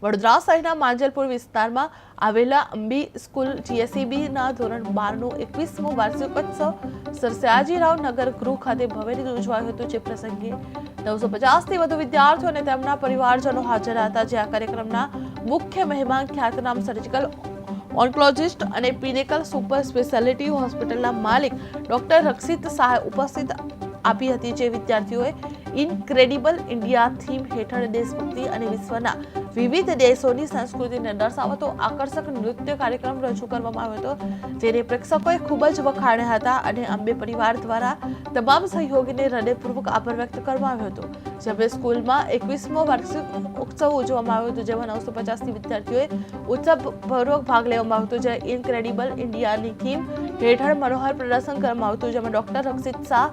વડોદરા શહેરના માંજલપુર વિસ્તારમાં આવેલા અંબી સ્કૂલ જીએસસીબીના ધોરણ 12નો 21મો વાર્ષિકોત્સવ સર સયાજીરાવ નગર ગૃહ ખાતે ભવ્ય રીતે ઉજવાયો હતો, જે પ્રસંગે 950થી વધુ વિદ્યાર્થીઓ અને તેમના પરિવારજનો હાજર હતા. જે આ કાર્યક્રમના મુખ્ય મહેમાન ખ્યાતનામ સર્જિકલ ઓન્કોલોજિસ્ટ અને પિનેકલ સુપર સ્પેશિયાલિટી હોસ્પિટલના માલિક ડોક્ટર રક્ષિત શાહે ઉપસ્થિત આપી હતી. જે વિદ્યાર્થીઓએ ઇનક્રેડિબલ ઇન્ડિયા થીમ હેઠળ દેશભક્તિ અને વિશ્વના વિવિધ દેશોની સંસ્કૃતિને દર્શાવતો આકર્ષક નૃત્ય કાર્યક્રમ રજૂ કરવામાં આવ્યો હતો, જેને પ્રેક્ષકોએ ખૂબ જ વખાણ્યા હતા અને અંબે પરિવાર દ્વારા તમામ સહયોગીને હૃદયપૂર્વક આભાર વ્યક્ત કરવામાં આવ્યો હતો. જેમાં સ્કૂલમાં 21મો વાર્ષિક ઉત્સવ ઉજવવામાં આવ્યો હતો, જેમાં 950થી વિદ્યાર્થીઓએ ઉત્સવપૂર્વક ભાગ લેવામાં આવ્યો હતો. જે ઇનક્રેડિબલ ઇન્ડિયાની થીમ હેઠળ મનોહર પ્રદર્શન કરવામાં આવ્યું હતું, જેમાં ડોક્ટર રક્ષિત શાહ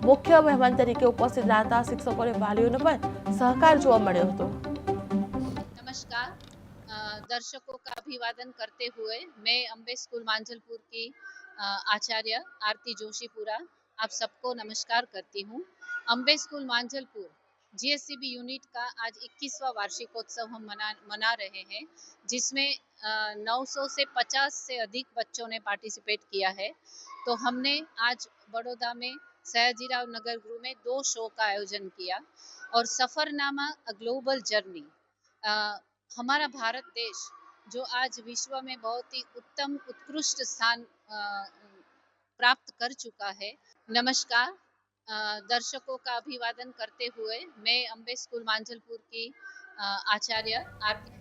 मुख्य मेहमान तरीके उपस्थित रहता शिक्षकों ने वालियों पर सहकार जोवा मळ्यो हतो। नमस्कार। दर्शकों का अभिवादन करते हुए मैं अंबे स्कूल मांजलपुर की आचार्य आरती जोशीपुरा आप सबको नमस्कार करती हूँ। अंबे स्कूल मांजलपुर जीएससीबी यूनिट का आज 21वां वार्षिकोत्सव हम मना रहे हैं, जिसमें 900 से 50 से अधिक बच्चों ने पार्टिसिपेट किया है। तो हमने आज बड़ौदा में सयाजीराव नगर गृह में 2 शो का आयोजन किया और सफ़रनामा अ ग्लोबल जर्नी, हमारा भारत देश जो आज विश्व में बहुत ही उत्तम उत्कृष्ट स्थान प्राप्त कर चुका है। नमस्कार। दर्शकों का अभिवादन करते हुए मैं अंबे स्कूल मांजलपुर की आचार्य आरती